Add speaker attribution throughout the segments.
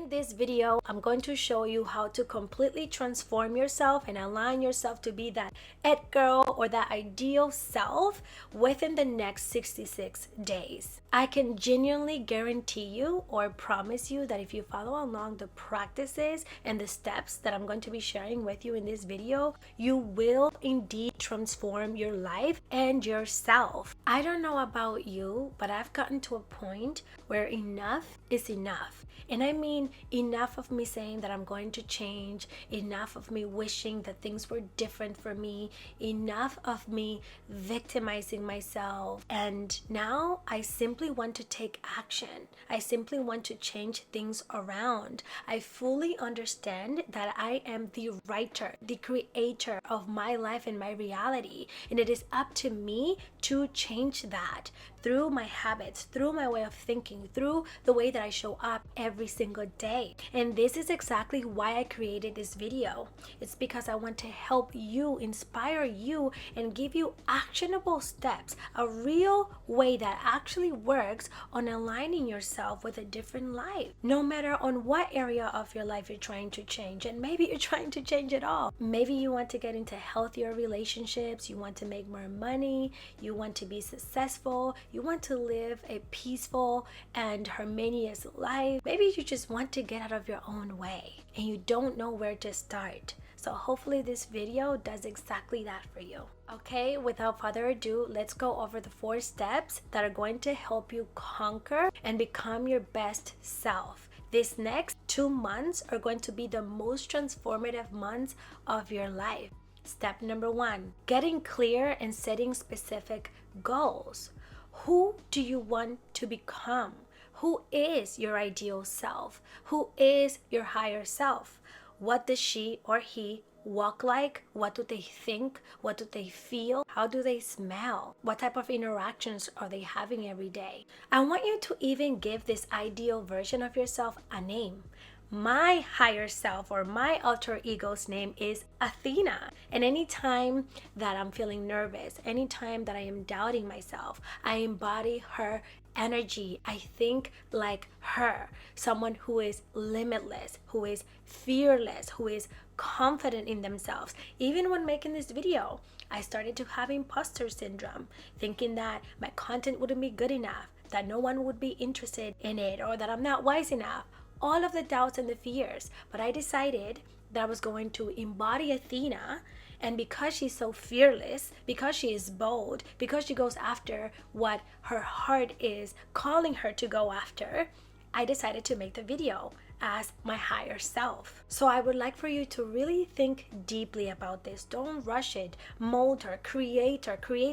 Speaker 1: In this video, I'm going to show you how to completely transform yourself and align yourself to be that it girl or that ideal self within the next 66 days. I can genuinely guarantee you or promise you that if you follow along the practices and the steps that I'm going to be sharing with you in this video, you will indeed transform your life and yourself. I don't know about you, but I've gotten to a point where enough is enough. And I mean enough of me saying that I'm going to change, enough of me wishing that things were different for me, enough of me victimizing myself. And now I simply want to take action. I simply want to change things around. I fully understand that I am the writer, the creator of my life and my reality. And it is up to me to change that through my habits, through my way of thinking, through the way that I show up every single day. And this is exactly why I created this video. It's because I want to help you, inspire you, and give you actionable steps, a real way that actually works on aligning yourself with a different life. No matter on what area of your life you're trying to change, and maybe you're trying to change it all. Maybe you want to get into healthier relationships, you want to make more money, you want to be successful, you want to live a peaceful and harmonious life. Maybe you just want to get out of your own way and you don't know where to start. So hopefully this video does exactly that for you. Okay, without further ado, let's go over the 4 steps that are going to help you conquer and become your best self. These next 2 months are going to be the most transformative months of your life. Step number 1, getting clear and setting specific goals. Who do you want to become? Who is your ideal self? Who is your higher self? What does she or he walk like? What do they think? What do they feel? How do they smell? What type of interactions are they having every day? I want you to even give this ideal version of yourself a name. My higher self or my alter ego's name is Athena. And anytime that I'm feeling nervous, anytime that I am doubting myself, I embody her energy. I think like her, someone who is limitless, who is fearless, who is confident in themselves. Even when making this video, I started to have imposter syndrome, thinking that my content wouldn't be good enough, that no one would be interested in it, or that I'm not wise enough. All of the doubts and the fears. But I decided that I was going to embody Athena, and because she's so fearless, because she is bold, because she goes after what her heart is calling her to go after, I decided to make the video as my higher self. So I would like for you to really think deeply about this. Don't rush it. Mold her, create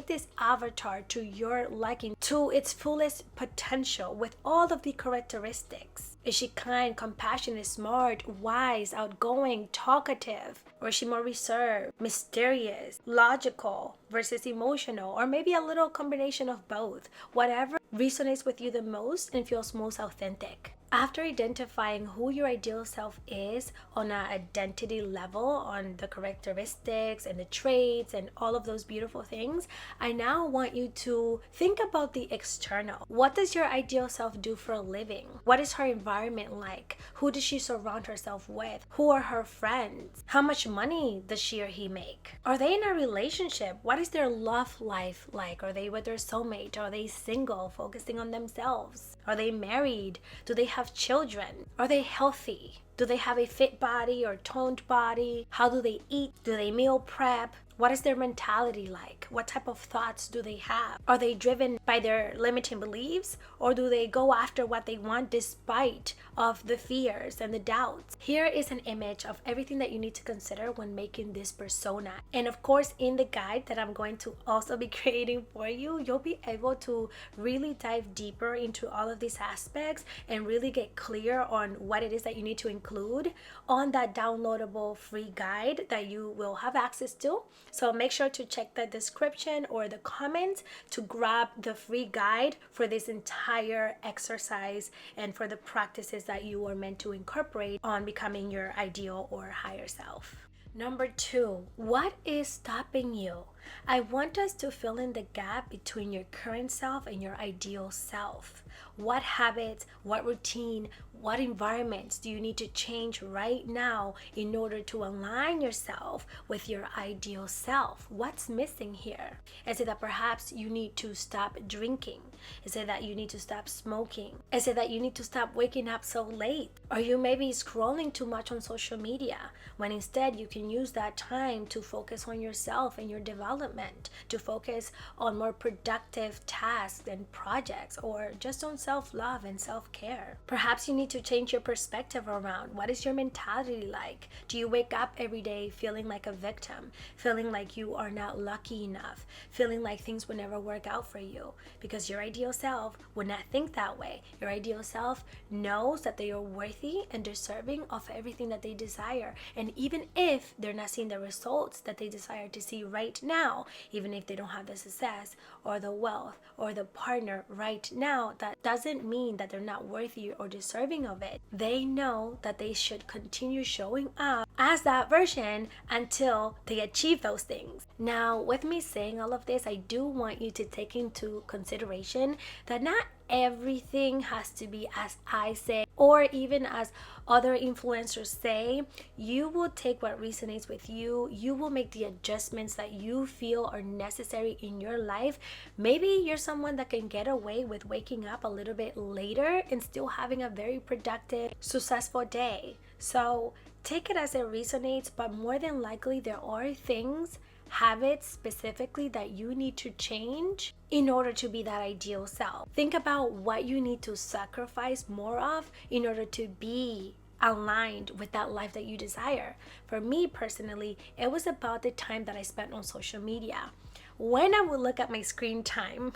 Speaker 1: this avatar to your liking, to its fullest potential with all of the characteristics. Is she kind, compassionate, smart, wise, outgoing, talkative? Or is she more reserved, mysterious, logical versus emotional? Or maybe a little combination of both. Whatever resonates with you the most and feels most authentic. After identifying who your ideal self is on an identity level, on the characteristics and the traits and all of those beautiful things, I now want you to think about the external. What does your ideal self do for a living? What is her environment like? Who does she surround herself with? Who are her friends? How much money does she or he make? Are they in a relationship? What is their love life like? Are they with their soulmate? Are they single, focusing on themselves? Are they married? Do they have children? Are they healthy? Do they have a fit body or toned body? How do they eat? Do they meal prep? What is their mentality like? What type of thoughts do they have? Are they driven by their limiting beliefs, or do they go after what they want despite of the fears and the doubts? Here is an image of everything that you need to consider when making this persona. And of course, in the guide that I'm going to also be creating for you, you'll be able to really dive deeper into all of these aspects and really get clear on what it is that you need to include on that downloadable free guide that you will have access to. So make sure to check the description or the comments to grab the free guide for this entire exercise and for the practices that you are meant to incorporate on becoming your ideal or higher self. Number 2, what is stopping you I want us to fill in the gap between your current self and your ideal self. What habits, what routine, what environments do you need to change right now in order to align yourself with your ideal self? What's missing here? Is it that perhaps you need to stop drinking? Is it that you need to stop smoking? Is it that you need to stop waking up so late? Or you may be scrolling too much on social media when instead you can use that time to focus on yourself and your development, to focus on more productive tasks and projects, or just on self-love and self-care. Perhaps you need to change your perspective around what is your mentality like. Do you wake up every day feeling like a victim, feeling like you are not lucky enough, feeling like things will never work out for you? Because your ideal self would not think that way. Your ideal self knows that they are worthy and deserving of everything that they desire. And even if they're not seeing the results that they desire to see right now, even if they don't have the success or the wealth or the partner right now, that doesn't mean that they're not worthy or deserving of it. They know that they should continue showing up as that version until they achieve those things. Now, with me saying all of this, I do want you to take into consideration that not everything has to be as I say or even as other influencers say. You will take what resonates with you. You will make the adjustments that you feel are necessary in your life. Maybe you're someone that can get away with waking up a little bit later and still having a very productive, successful day. So take it as it resonates, but more than likely there are things, habits specifically, that you need to change in order to be that ideal self. Think about what you need to sacrifice more of in order to be aligned with that life that you desire. For me personally, it was about the time that I spent on social media. When I would look at my screen time,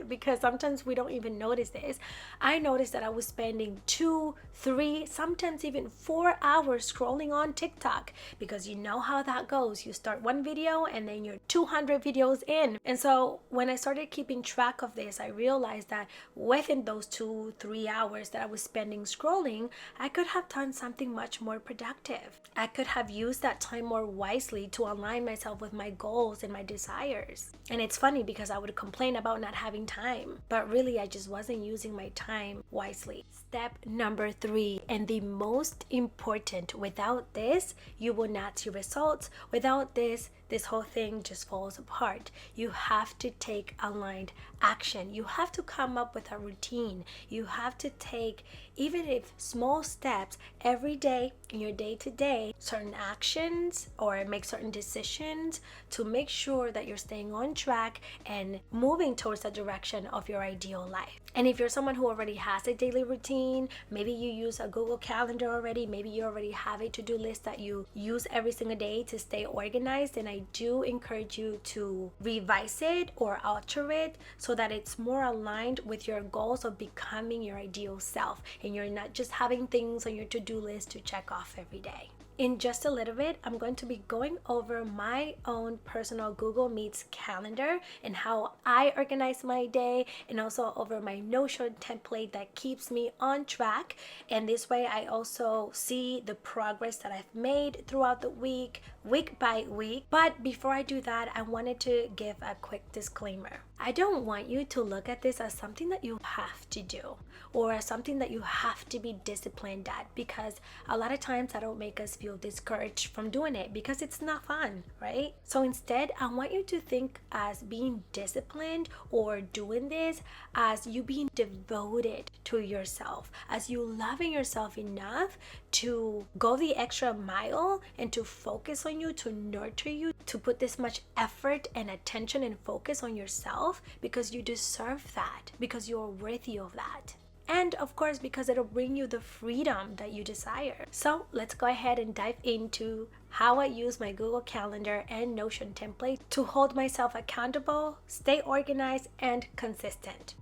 Speaker 1: because sometimes we don't even notice this, I noticed that I was spending 2, 3, sometimes even 4 hours scrolling on TikTok, because you know how that goes. You start one video and then you're 200 videos in. And so when I started keeping track of this, I realized that within those 2, 3 hours that I was spending scrolling, I could have done something much more productive. I could have used that time more wisely to align myself with my goals and my desires. And it's funny because I would complain about not having time, but really I just wasn't using my time wisely. Step number 3, and the most important: without this, you will not see results. Without this whole thing just falls apart. You have to take aligned action. You have to come up with a routine. You have to take, even if small steps, every day in your day-to-day, certain actions or make certain decisions to make sure that you're staying on track and moving towards the direction of your ideal life. And if you're someone who already has a daily routine, maybe you use a Google Calendar already, maybe you already have a to-do list that you use every single day to stay organized, and I do encourage you to revise it or alter it so that it's more aligned with your goals of becoming your ideal self, and you're not just having things on your to-do list to check off every day. In just a little bit, I'm going to be going over my own personal Google Meets calendar and how I organize my day, and also over my Notion template that keeps me on track. And this way I also see the progress that I've made throughout the week by week. But before I do that, I wanted to give a quick disclaimer. I don't want you to look at this as something that you have to do or as something that you have to be disciplined at, because a lot of times that'll make us feel discouraged from doing it because it's not fun, right? So instead, I want you to think as being disciplined or doing this as you being devoted to yourself, as you loving yourself enough to go the extra mile and to focus on you, to nurture you, to put this much effort and attention and focus on yourself, because you deserve that, because you're worthy of that. And of course, because it'll bring you the freedom that you desire. So let's go ahead and dive into how I use my Google Calendar and Notion template to hold myself accountable, stay organized, and consistent.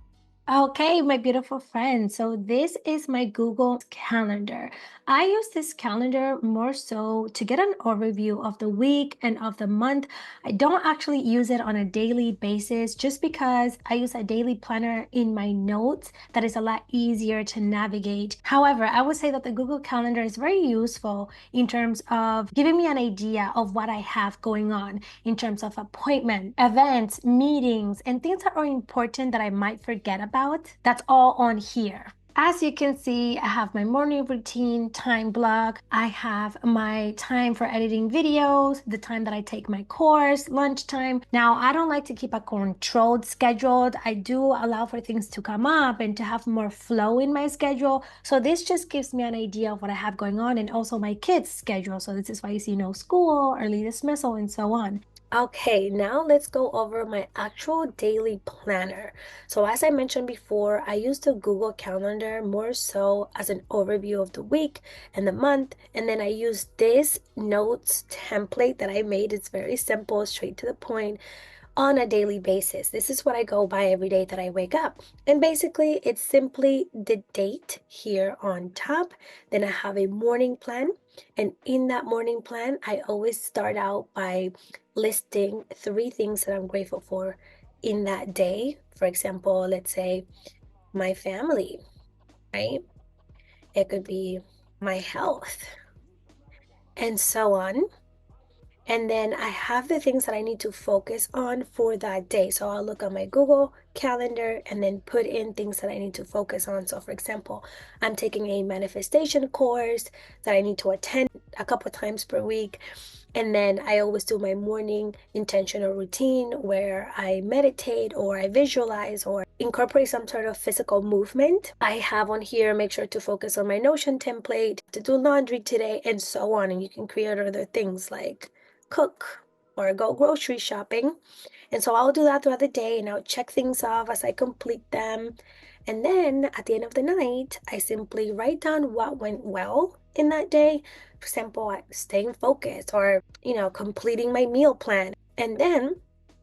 Speaker 1: Okay, my beautiful friend. So this is my Google Calendar. I use this calendar more so to get an overview of the week and of the month. I don't actually use it on a daily basis just because I use a daily planner in my notes that is a lot easier to navigate. However, I would say that the Google Calendar is very useful in terms of giving me an idea of what I have going on in terms of appointments, events, meetings, and things that are important that I might forget about. That's all on here. As you can see, I have my morning routine time block. I have my time for editing videos, the time that I take my course, lunchtime. Now, I don't like to keep a controlled schedule. I do allow for things to come up and to have more flow in my schedule. So this just gives me an idea of what I have going on and also my kids' schedule. So this is why you see no school, early dismissal, and so on. Okay, now let's go over my actual daily planner. So as I mentioned before, I use the Google Calendar more so as an overview of the week and the month, and then I use this notes template that I made. It's very simple, straight to the point, on a daily basis. This is what I go by every day that I wake up. And basically, it's simply the date here on top. Then I have a morning plan. And in that morning plan, I always start out by listing 3 things that I'm grateful for in that day. For example, let's say my family, right? It could be my health, and so on. And then I have the things that I need to focus on for that day. So I'll look on my Google Calendar and then put in things that I need to focus on. So for example, I'm taking a manifestation course that I need to attend a couple times per week. And then I always do my morning intentional routine where I meditate or I visualize or incorporate some sort of physical movement. I have on here, make sure to focus on my Notion template, to do laundry today, and so on. And you can create other things like cook or go grocery shopping. And so I'll do that throughout the day and I'll check things off as I complete them. And then at the end of the night, I simply write down what went well in that day. For example, staying focused or, completing my meal plan. And then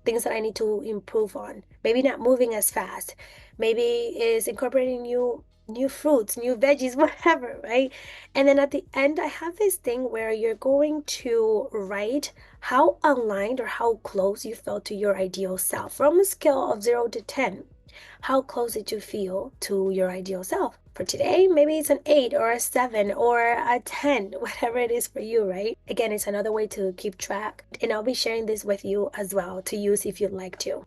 Speaker 1: things that I need to improve on. Maybe not moving as fast. Maybe is incorporating new fruits, new veggies, whatever, right? And then at the end, I have this thing where you're going to write how aligned or how close you felt to your ideal self from a scale of 0 to 10. How close did you feel to your ideal self? For today, maybe it's an 8 or a 7 or a 10, whatever it is for you, right? Again, it's another way to keep track. And I'll be sharing this with you as well to use if you'd like to.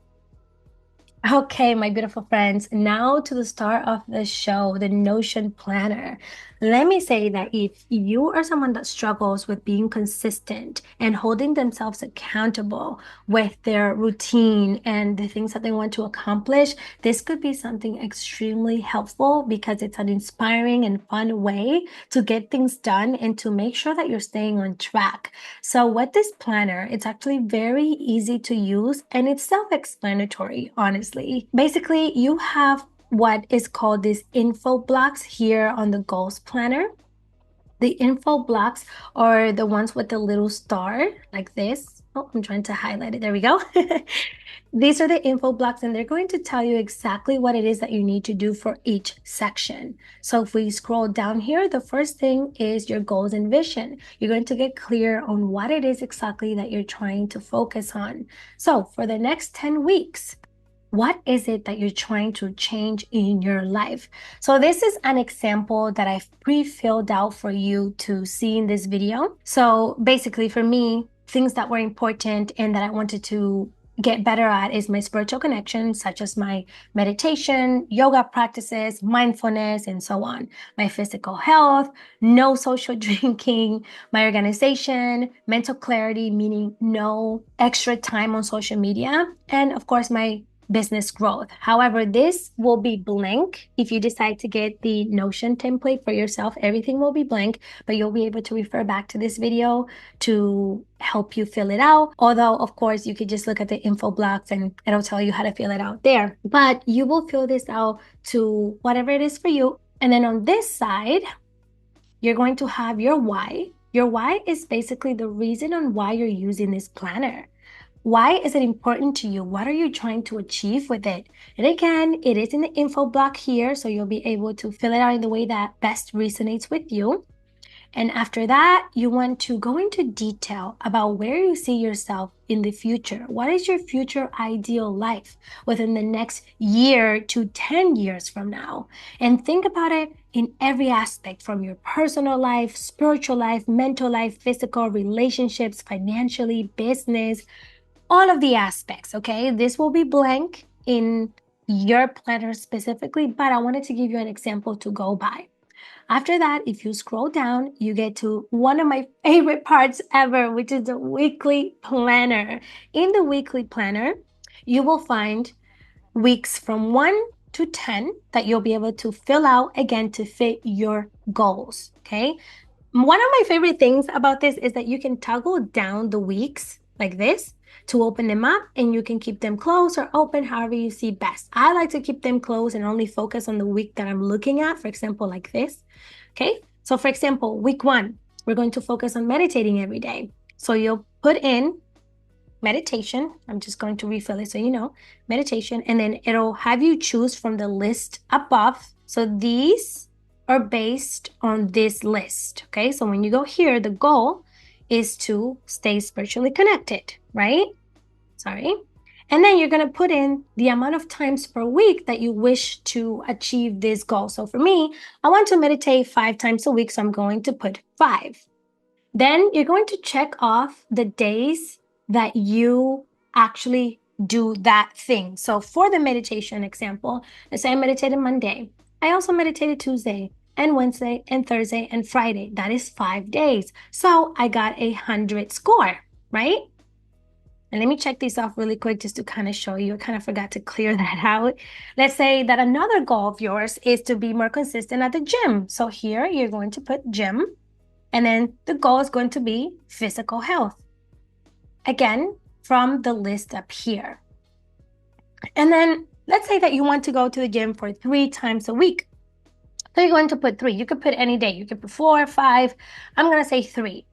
Speaker 1: Okay, my beautiful friends, now to the start of the show, the Notion Planner. Let me say that if you are someone that struggles with being consistent and holding themselves accountable with their routine and the things that they want to accomplish, this could be something extremely helpful because it's an inspiring and fun way to get things done and to make sure that you're staying on track. So with this planner, it's actually very easy to use and it's self-explanatory, honestly. Basically, you have what is called these info blocks here on the goals planner. The info blocks are the ones with the little star like this. Oh, I'm trying to highlight it. There we go. These are the info blocks, and they're going to tell you exactly what it is that you need to do for each section. So if we scroll down here, the first thing is your goals and vision. You're going to get clear on what it is exactly that you're trying to focus on. So for the next 10 weeks, what is it that you're trying to change in your life? So this is an example that I've pre-filled out for you to see in this video. So basically for me, things that were important and that I wanted to get better at is my spiritual connection, such as my meditation, yoga practices, mindfulness, and so on. My physical health, no social drinking, my organization, mental clarity, meaning no extra time on social media, and of course, my business growth. However, this will be blank. If you decide to get the Notion template for yourself, everything will be blank, but you'll be able to refer back to this video to help you fill it out. Although, of course, you could just look at the info blocks and it'll tell you how to fill it out there. But you will fill this out to whatever it is for you. And then on this side, you're going to have your why. Your why is basically the reason on why you're using this planner. Why is it important to you? What are you trying to achieve with it? And again, it is in the info block here, so you'll be able to fill it out in the way that best resonates with you. And after that, you want to go into detail about where you see yourself in the future. What is your future ideal life within the next year to 10 years from now? And think about it in every aspect, from your personal life, spiritual life, mental life, physical, relationships, financially, business, all of the aspects, okay? This will be blank in your planner specifically, but I wanted to give you an example to go by. After that, if you scroll down, you get to one of my favorite parts ever, which is the weekly planner. In the weekly planner, you will find weeks from 1 to 10 that you'll be able to fill out again to fit your goals, okay? One of my favorite things about this is that you can toggle down the weeks like this to open them up, and you can keep them closed or open however you see best. I like to keep them closed and only focus on the week that I'm looking at, for example, like this. Okay, so for example, week 1, we're going to focus on meditating every day. So you'll put in meditation. I'm just going to refill it so you know, meditation, and then it'll have you choose from the list above. So these are based on this list, okay? So when you go here, the goal is to stay spiritually connected, right? Sorry. And then you're going to put in the amount of times per week that you wish to achieve this goal. So for me, I want to meditate 5 times a week, so I'm going to put 5. Then you're going to check off the days that you actually do that thing. So for the meditation example, let's say I meditated Monday. I also meditated Tuesday and Wednesday and Thursday and Friday. That is 5 days. So I got 100 score, right? And let me check these off really quick just to kind of show you. I kind of forgot to clear that out. Let's say that another goal of yours is to be more consistent at the gym. So here you're going to put gym, and then the goal is going to be physical health. Again, from the list up here. And then let's say that you want to go to the gym for 3 times a week. So you're going to put 3. You could put any day. You could put 4, 5. I'm going to say 3.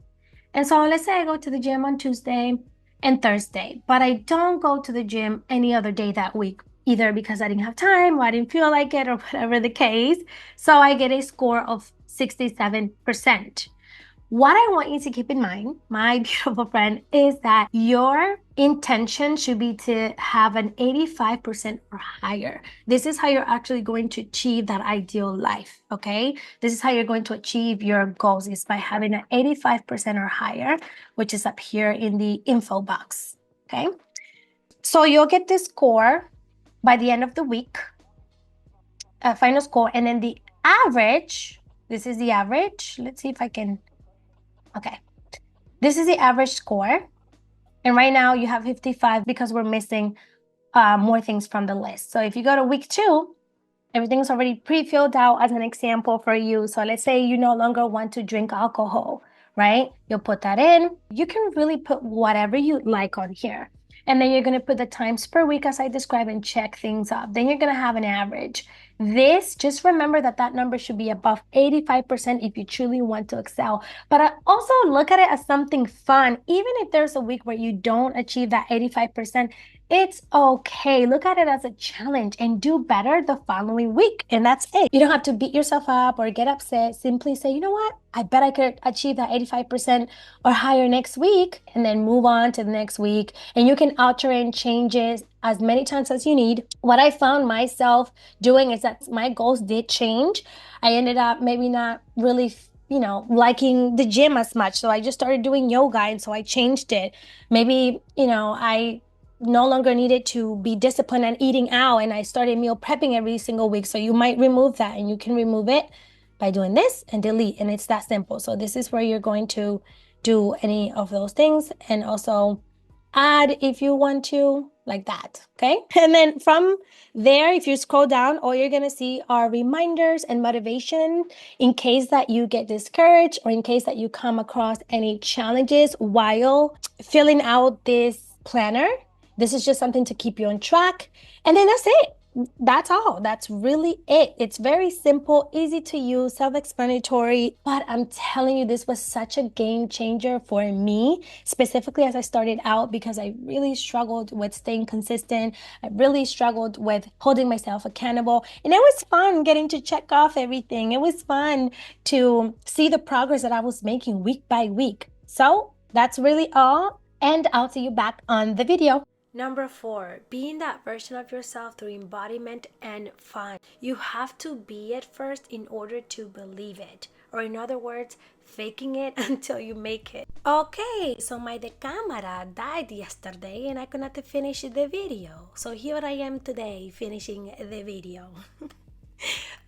Speaker 1: And so let's say I go to the gym on Tuesday and Thursday, but I don't go to the gym any other day that week, either because I didn't have time or I didn't feel like it or whatever the case. So I get a score of 67%. What I want you to keep in mind, my beautiful friend, is that your intention should be to have an 85% or higher. This is how you're actually going to achieve that ideal life, okay? This is how you're going to achieve your goals, is by having an 85% or higher, which is up here in the info box, okay? So you'll get this score by the end of the week, final score, and then the average, this is the average. Let's see if I can... Okay, this is the average score. And right now you have 55 because we're missing more things from the list. So if you go to week 2, everything's already pre-filled out as an example for you. So let's say you no longer want to drink alcohol, right? You'll put that in. You can really put whatever you like on here. And then you're going to put the times per week as I described and check things up. Then you're going to have an average. This, just remember that that number should be above 85% if you truly want to excel. But I also look at it as something fun. Even if there's a week where you don't achieve that 85%, it's okay. Look at it as a challenge and do better the following week. And that's it. You don't have to beat yourself up or get upset. Simply say, you know what? I bet I could achieve that 85% or higher next week, and then move on to the next week. And you can alter and change it as many times as you need. What I found myself doing is that my goals did change. I ended up maybe not really liking the gym as much. So I just started doing yoga, and so I changed it. Maybe, I no longer needed to be disciplined and eating out, and I started meal prepping every single week. So you might remove that, and you can remove it by doing this and delete, and it's that simple. So this is where you're going to do any of those things, and also add if you want to, like that, okay? And then from there, if you scroll down, all you're gonna see are reminders and motivation in case that you get discouraged or in case that you come across any challenges while filling out this planner. This is just something to keep you on track. And then that's it. That's all. That's really it. It's very simple, easy to use, self-explanatory. But I'm telling you, this was such a game changer for me, specifically as I started out, because I really struggled with staying consistent. I really struggled with holding myself accountable. And it was fun getting to check off everything. It was fun to see the progress that I was making week by week. So that's really all. And I'll see you back on the video. Number 4, being that version of yourself through embodiment and fun. You have to be it first in order to believe it. Or in other words, faking it until you make it. Okay, so my camera died yesterday and I could not finish the video. So here I am today finishing the video.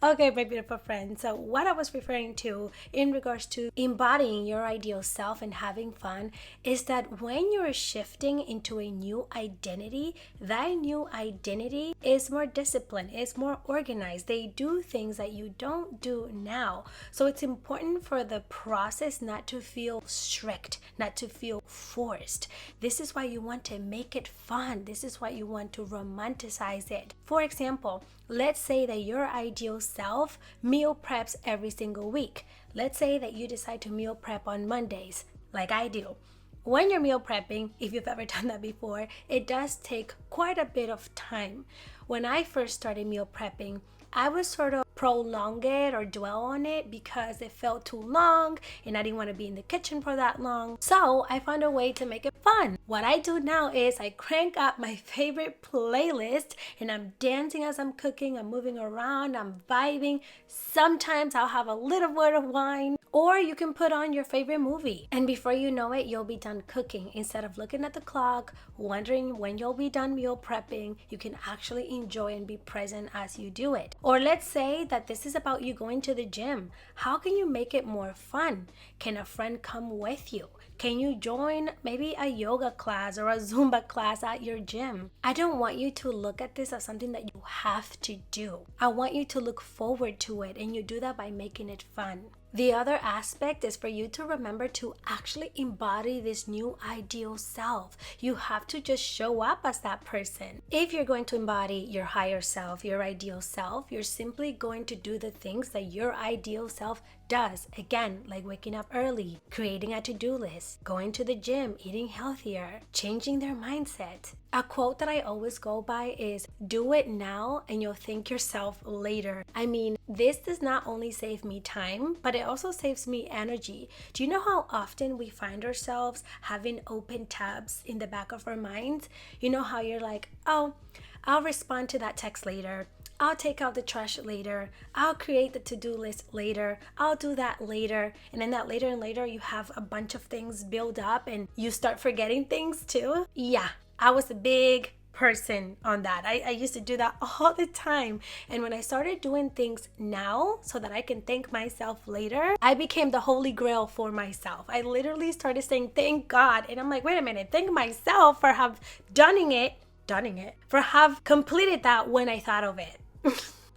Speaker 1: Okay, my beautiful friends, so what I was referring to in regards to embodying your ideal self and having fun is that when you're shifting into a new identity, that new identity is more disciplined, is more organized. They do things that you don't do now. So it's important for the process not to feel strict, not to feel forced. This is why you want to make it fun. This is why you want to romanticize it. For example, let's say that your ideal self meal preps every single week. Let's say that you decide to meal prep on Mondays, like I do. When you're meal prepping, if you've ever done that before, it does take quite a bit of time. When I first started meal prepping, I would sort of prolong it or dwell on it because it felt too long and I didn't want to be in the kitchen for that long. So I found a way to make it fun. What I do now is I crank up my favorite playlist and I'm dancing as I'm cooking, I'm moving around, I'm vibing. Sometimes I'll have a little word of wine, or you can put on your favorite movie. And before you know it, you'll be done cooking. Instead of looking at the clock, wondering when you'll be done meal prepping, you can actually enjoy and be present as you do it. Or let's say that this is about you going to the gym. How can you make it more fun? Can a friend come with you? Can you join maybe a yoga class or a Zumba class at your gym? I don't want you to look at this as something that you have to do. I want you to look forward to it, and you do that by making it fun. The other aspect is for you to remember to actually embody this new ideal self. You have to just show up as that person. If you're going to embody your higher self, your ideal self, you're simply going to do the things that your ideal self does. Again, like waking up early, creating a to-do list, going to the gym, eating healthier, changing their mindset. A quote that I always go by is, do it now and you'll thank yourself later. I mean, this does not only save me time, but it also saves me energy. Do you know how often we find ourselves having open tabs in the back of our minds? You know how you're like, oh, I'll respond to that text later. I'll take out the trash later. I'll create the to-do list later. I'll do that later. And then that later and later, you have a bunch of things build up and you start forgetting things too. Yeah, I was a big person on that. I used to do that all the time. And when I started doing things now so that I can thank myself later, I became the holy grail for myself. I literally started saying, thank God. And I'm like, wait a minute, thank myself for have done it, for have completed that when I thought of it.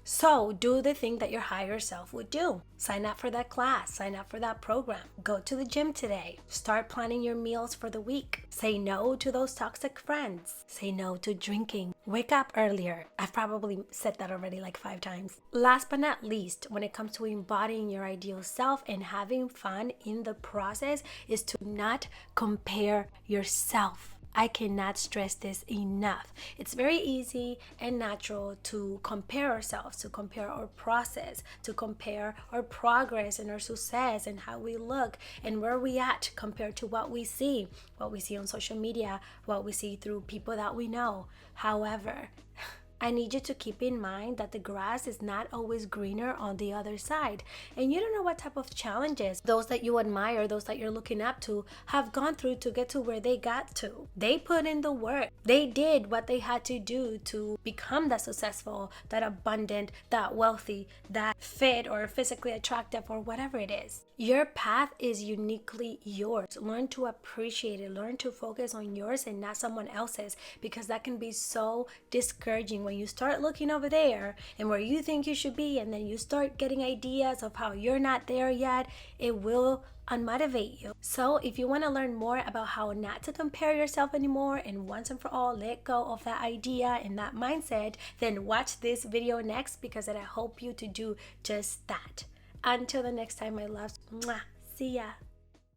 Speaker 1: So do the thing that your higher self would do. Sign up for that class, sign up for that program, go to the gym today, start planning your meals for the week, say no to those toxic friends, say no to drinking, wake up earlier. I've probably said that already like 5 times. Last but not least, when it comes to embodying your ideal self and having fun in the process, is to not compare yourself. I cannot stress this enough. It's very easy and natural to compare ourselves, to compare our process, to compare our progress and our success and how we look and where we at compared to what we see on social media, what we see through people that we know. However, I need you to keep in mind that the grass is not always greener on the other side. And you don't know what type of challenges those that you admire, those that you're looking up to, have gone through to get to where they got to. They put in the work. They did what they had to do to become that successful, that abundant, that wealthy, that fit or physically attractive or whatever it is. Your path is uniquely yours. Learn to appreciate it. Learn to focus on yours and not someone else's, because that can be so discouraging when you start looking over there and where you think you should be, and then you start getting ideas of how you're not there yet. It will unmotivate you. So if you want to learn more about how not to compare yourself anymore and once and for all let go of that idea and that mindset, then watch this video next, because I hope you to do just that. Until the next time, my loves. Mwah. See ya.